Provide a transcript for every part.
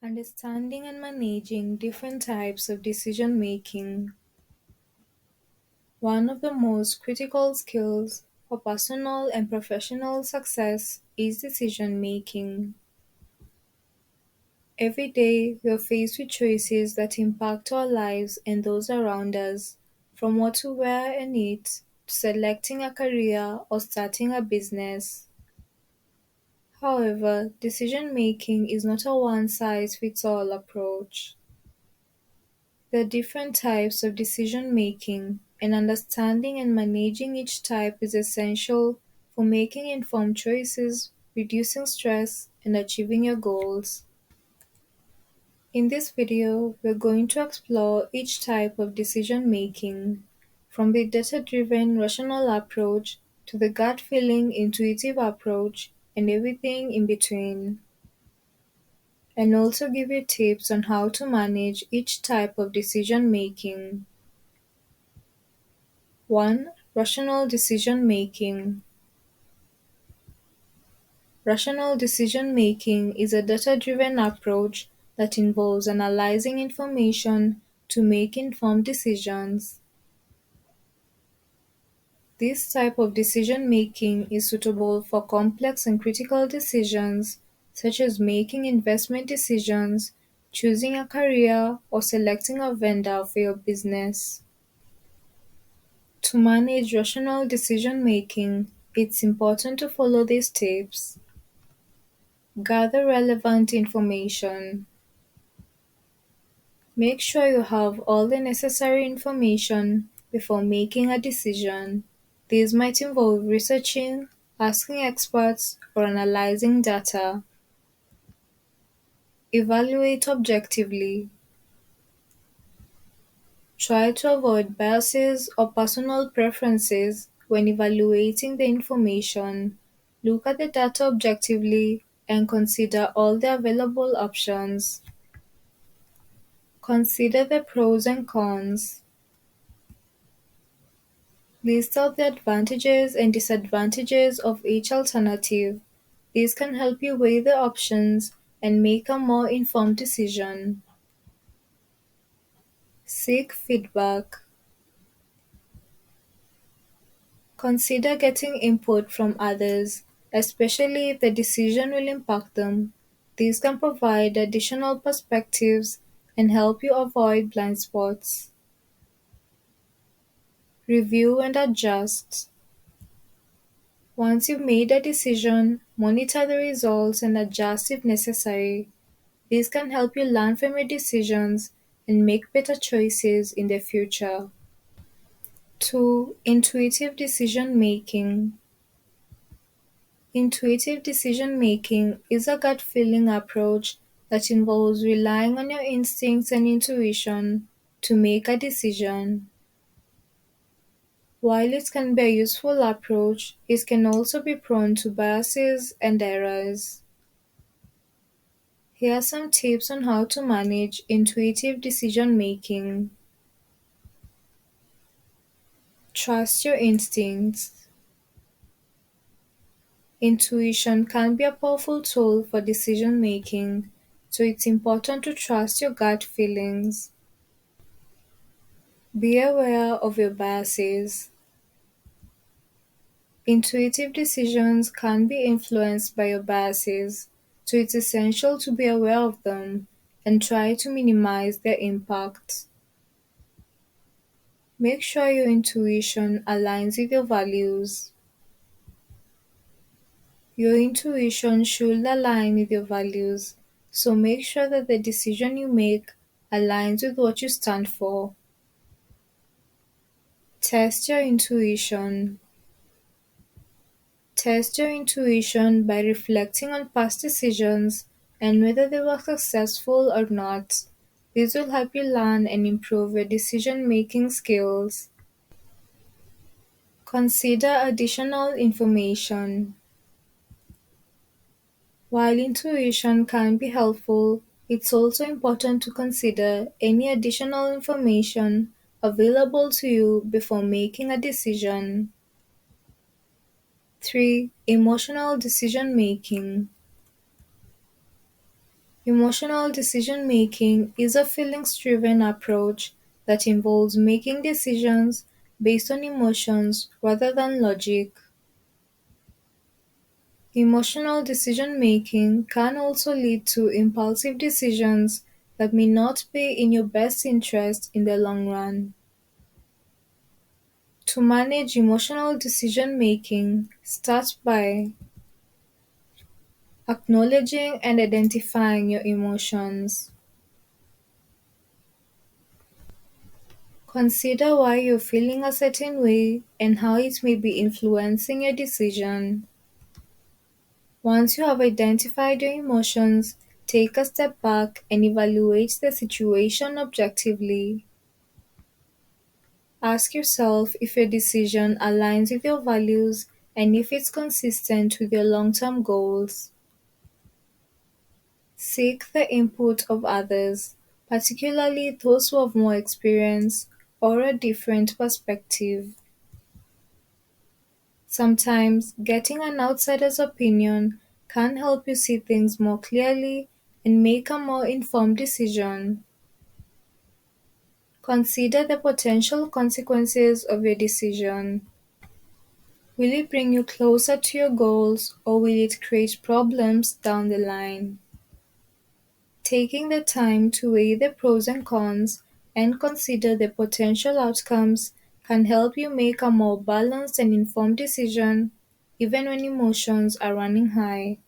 Understanding and managing different types of decision making. One of the most critical skills for personal and professional success is decision making. Every day, we are faced with choices that impact our lives and those around us, from what to wear and eat, to selecting a career or starting a business. However, decision making is not a one size fits all approach. There are different types of decision making, and understanding and managing each type is essential for making informed choices, reducing stress, and achieving your goals. In this video, we're going to explore each type of decision making, from the data driven rational approach to the gut feeling intuitive approach, and everything in between, and also give you tips on how to manage each type of decision making. 1. Rational decision making. Rational decision making is a data driven approach that involves analyzing information to make informed decisions. This type of decision making is suitable for complex and critical decisions, such as making investment decisions, choosing a career, or selecting a vendor for your business. To manage rational decision making, it's important to follow these tips. Gather relevant information. Make sure you have all the necessary information before making a decision. These might involve researching, asking experts, or analyzing data. Evaluate objectively. Try to avoid biases or personal preferences when evaluating the information. Look at the data objectively and consider all the available options. Consider the pros and cons. List out the advantages and disadvantages of each alternative. These can help you weigh the options and make a more informed decision. Seek feedback. Consider getting input from others, especially if the decision will impact them. These can provide additional perspectives and help you avoid blind spots. Review and adjust. Once you've made a decision, monitor the results and adjust if necessary. This can help you learn from your decisions and make better choices in the future. 2. Intuitive decision making. Intuitive decision making is a gut feeling approach that involves relying on your instincts and intuition to make a decision. While it can be a useful approach, it can also be prone to biases and errors. Here are some tips on how to manage intuitive decision making. Trust your instincts. Intuition can be a powerful tool for decision making, so it's important to trust your gut feelings. Be aware of your biases. Intuitive decisions can be influenced by your biases, so it's essential to be aware of them and try to minimize their impact. Make sure your intuition aligns with your values. Your intuition should align with your values, so make sure that the decision you make aligns with what you stand for. Test your intuition. Test your intuition by reflecting on past decisions and whether they were successful or not. This will help you learn and improve your decision-making skills. Consider additional information. While intuition can be helpful, it's also important to consider any additional information available to you before making a decision. 3. Emotional decision making. Emotional decision making is a feelings driven approach that involves making decisions based on emotions rather than logic. Emotional decision making can also lead to impulsive decisions that may not be in your best interest in the long run. To manage emotional decision making, start by acknowledging and identifying your emotions. Consider why you're feeling a certain way and how it may be influencing your decision. Once you have identified your emotions, take a step back and evaluate the situation objectively. Ask yourself if your decision aligns with your values and if it's consistent with your long term goals. Seek the input of others, particularly those who have more experience or a different perspective. Sometimes getting an outsider's opinion can help you see things more clearly and make a more informed decision. Consider the potential consequences of your decision. Will it bring you closer to your goals or will it create problems down the line? Taking the time to weigh the pros and cons and consider the potential outcomes can help you make a more balanced and informed decision even when emotions are running high.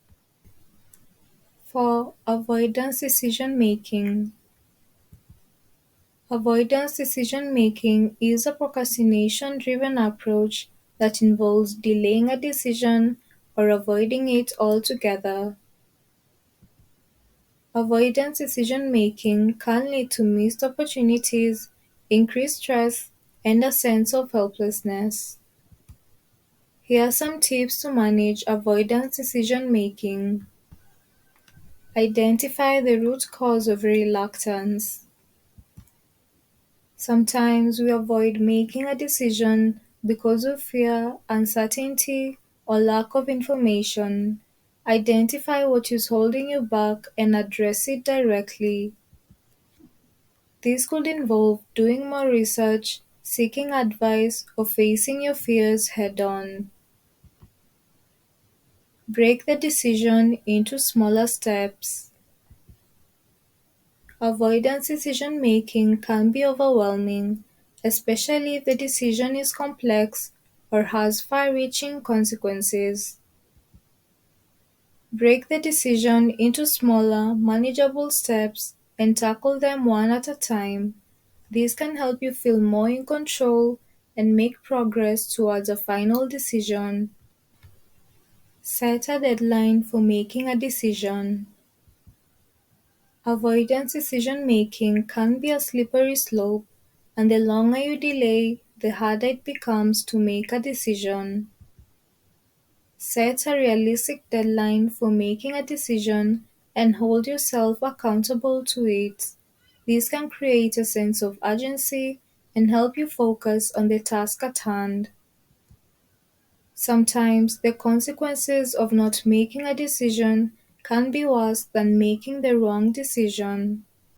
For avoidance decision making. Avoidance decision making is a procrastination driven approach that involves delaying a decision or avoiding it altogether. Avoidance decision making can lead to missed opportunities, increased stress, and a sense of helplessness. Here are some tips to manage avoidance decision making. Identify the root cause of reluctance. Sometimes we avoid making a decision because of fear, uncertainty, or lack of information. Identify what is holding you back and address it directly. This could involve doing more research, seeking advice, or facing your fears head on. Break the decision into smaller steps. Avoidance decision making can be overwhelming, especially if the decision is complex or has far reaching consequences. Break the decision into smaller, manageable steps and tackle them one at a time. This can help you feel more in control and make progress towards a final decision. Set a deadline for making a decision. Avoidance decision making can be a slippery slope, and the longer you delay, the harder it becomes to make a decision. Set a realistic deadline for making a decision and hold yourself accountable to it. This can create a sense of urgency and help you focus on the task at hand. Sometimes the consequences of not making a decision can be worse than making the wrong decision.